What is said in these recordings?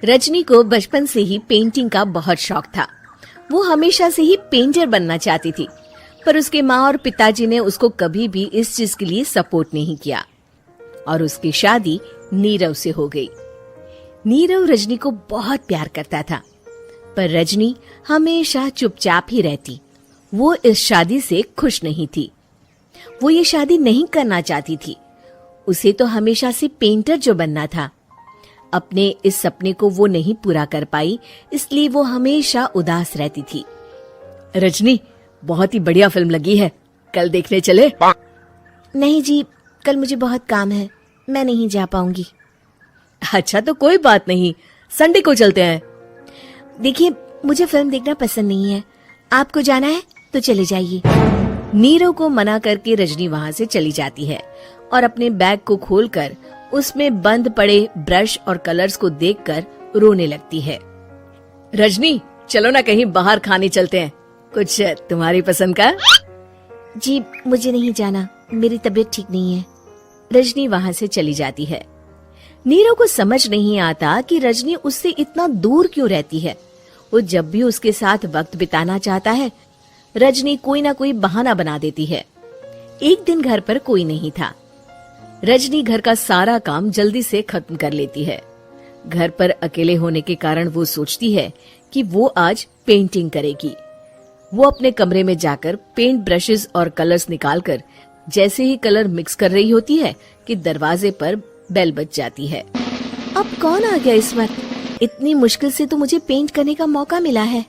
रजनी को बचपन से ही पेंटिंग का बहुत शौक था। वो हमेशा से ही पेंटर बनना चाहती थी, पर उसके माँ और पिताजी ने उसको कभी भी इस चीज के लिए सपोर्ट नहीं किया और उसकी शादी नीरव से हो गई। नीरव रजनी को बहुत प्यार करता था, पर रजनी हमेशा चुपचाप ही रहती। वो इस शादी से खुश नहीं थी। वो ये शादी नहीं करना चाहती थी। उसे तो हमेशा से पेंटर जो बनना था। अपने इस सपने को वो नहीं पूरा कर पाई, इसलिए वो हमेशा उदास रहती थी। रजनी, बहुत ही बढ़िया फिल्म लगी है, कल देखने चले? नहीं जी, कल मुझे बहुत काम है, मैं नहीं जा पाऊंगी। अच्छा तो कोई बात नहीं, संडे को चलते हैं। देखिए, मुझे फिल्म देखना पसंद नहीं है। आपको जाना है तो चले जाइए। नीरव को मना करके रजनी वहाँ से चली जाती है और अपने बैग को खोलकर उसमें बंद पड़े ब्रश और कलर्स को देखकर रोने लगती है। रजनी, चलो ना कहीं बाहर खाने चलते हैं, कुछ तुम्हारी पसंद का। जी, मुझे नहीं जाना, मेरी तबीयत ठीक नहीं है। रजनी वहाँ से चली जाती है। नीरव को समझ नहीं आता कि रजनी उससे इतना दूर क्यों रहती है। वो जब भी उसके साथ वक्त बिताना चाहता है, रजनी कोई ना कोई बहाना बना देती है। एक दिन घर पर कोई नहीं था। रजनी घर का सारा काम जल्दी से खत्म कर लेती है। घर पर अकेले होने के कारण वो सोचती है कि वो आज पेंटिंग करेगी। वो अपने कमरे में जाकर पेंट ब्रशेस और कलर्स निकालकर जैसे ही कलर मिक्स कर रही होती है कि दरवाजे पर बेल बज जाती है। अब कौन आ गया इस वक्त? इतनी मुश्किल से तो मुझे पेंट करने का मौका मिला है।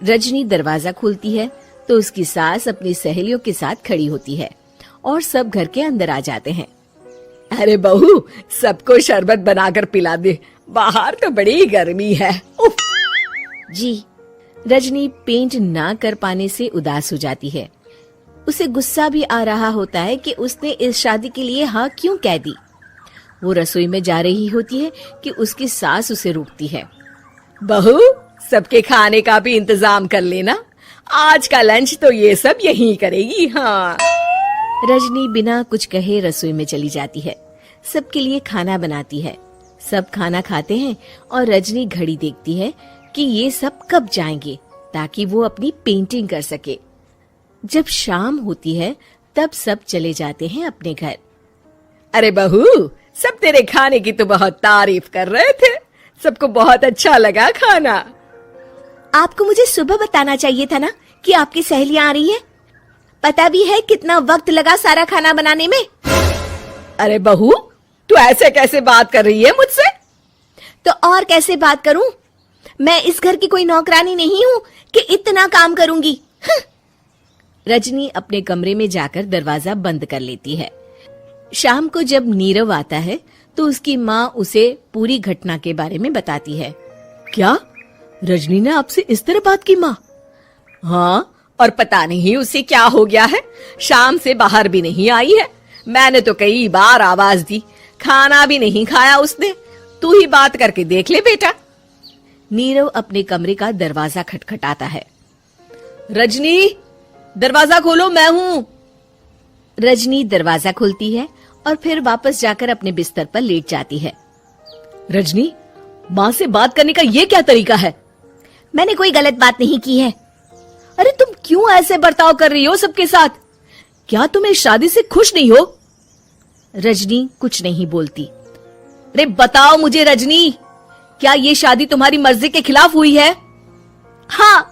रजनी दरवाजा खोलती है तो उसकी सास अपनी सहेलियों के साथ खड़ी होती है और सब घर के अंदर आ जाते हैं। अरे बहू, सबको शरबत बनाकर पिला दे, बाहर तो बड़ी गर्मी है। उफ। जी। रजनी पेंट ना कर पाने से उदास हो जाती है। उसे गुस्सा भी आ रहा होता है कि उसने इस शादी के लिए हाँ क्यों कह दी। वो रसोई में जा रही होती है कि उसकी सास उसे रोकती है। बहू, सबके खाने का भी इंतजाम कर लेना, आज का लंच तो ये सब यहीं करेगी। हाँ। रजनी बिना कुछ कहे रसोई में चली जाती है। सबके लिए खाना बनाती है। सब खाना खाते हैं और रजनी घड़ी देखती है कि ये सब कब जाएंगे ताकि वो अपनी पेंटिंग कर सके। जब शाम होती है तब सब चले जाते हैं अपने घर। अरे बहू, सब तेरे खाने की तो बहुत तारीफ कर रहे थे, सबको बहुत अच्छा लगा खाना। आपको मुझे सुबह बताना चाहिए था ना कि आपकी सहेलियां आ रही हैं। पता भी है कितना वक्त लगा सारा खाना बनाने में। अरे बहू, तू ऐसे कैसे बात कर रही है मुझसे? तो और कैसे बात करूं? मैं इस घर की कोई नौकरानी नहीं हूं कि इतना काम करूंगी। रजनी अपने कमरे में जाकर दरवाजा बंद कर लेती है। शाम को जब नीरव आता है तो उसकी माँ उसे पूरी घटना के बारे में बताती है। क्या रजनी ने आपसे इस तरह बात की माँ? हाँ, और पता नहीं उसे क्या हो गया है, शाम से बाहर भी नहीं आई है। मैंने तो कई बार आवाज दी, खाना भी नहीं खाया उसने। तू ही बात करके देख ले बेटा। नीरव अपने कमरे का दरवाजा खटखटाता है। रजनी, दरवाजा खोलो, मैं हूँ। रजनी दरवाजा खोलती है और फिर वापस जाकर अपने बिस्तर पर लेट जाती है। रजनी, माँ से बात करने का ये क्या तरीका है? मैंने कोई गलत बात नहीं की है। अरे तुम क्यों ऐसे बर्ताव कर रही हो सबके साथ? क्या तुम इस शादी से खुश नहीं हो? रजनी कुछ नहीं बोलती। अरे बताओ मुझे रजनी, क्या ये शादी तुम्हारी मर्जी के खिलाफ हुई है? हाँ,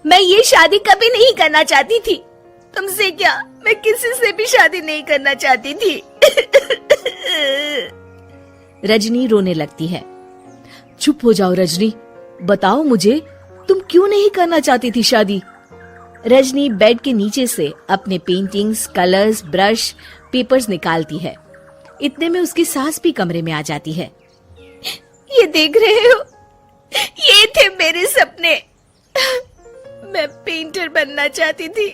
मैं ये शादी कभी नहीं करना चाहती थी। तुमसे क्या, मैं किसी से भी शादी नहीं करना चाहती थी। रजनी रोने लगती है। चुप हो जाओ रजनी, बताओ मुझे, तुम क्यों नहीं करना चाहती थी शादी? रजनी बेड के नीचे से अपने पेंटिंग्स, कलर्स, ब्रश, पेपर्स निकालती है। इतने में उसकी सास भी कमरे में आ जाती है। ये देख रहे हो, ये थे मेरे सपने। मैं पेंटर बनना चाहती थी,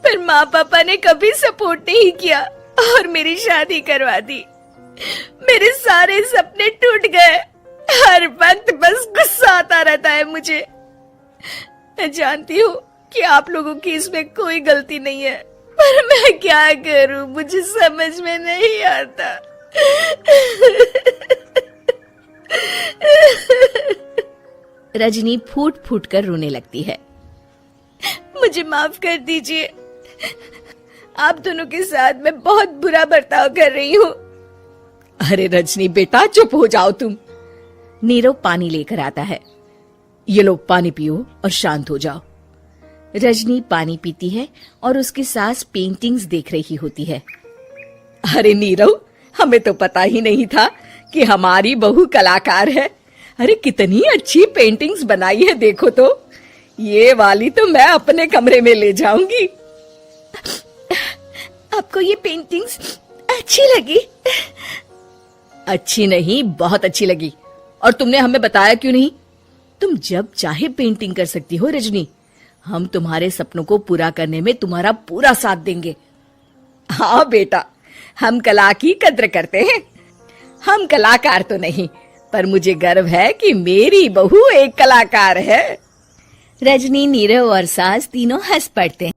पर माँ पापा ने कभी सपोर्ट नहीं किया और मेरी शादी करवा दी। मेरे सारे सपने टूट गए। हर वक्त बस गुस्सा आता रहता है मुझे। मैं जानती हूँ कि आप लोगों की इसमें कोई गलती नहीं है, पर मैं क्या करूँ, मुझे समझ में नहीं आता। रजनी फूट फूट कर रोने लगती है। मुझे माफ कर दीजिए, आप दोनों के साथ मैं बहुत बुरा बर्ताव कर रही हूँ। अरे रजनी बेटा, चुप हो जाओ तुम। नीरव पानी लेकर आता है। ये लो पानी पियो और शांत हो जाओ। रजनी पानी पीती है और उसकी सास पेंटिंग्स देख रही होती है। अरे नीरव, हमें तो पता ही नहीं था कि हमारी बहू कलाकार है। अरे कितनी अच्छी पेंटिंग्स बनाई है, देखो तो। ये वाली तो मैं अपने कमरे में ले जाऊंगी। आपको ये पेंटिंग्स अच्छी लगी? अच्छी नहीं, बहुत अच्छी लगी। और तुमने हमें बताया क्यों नहीं? तुम जब चाहे पेंटिंग कर सकती हो रजनी। हम तुम्हारे सपनों को पूरा करने में तुम्हारा पूरा साथ देंगे। हाँ बेटा, हम कला की कद्र करते हैं। हम कलाकार तो नहीं, पर मुझे गर्व है कि मेरी बहू एक कलाकार है। रजनी, नीरव और सास तीनों हंस पड़ते हैं।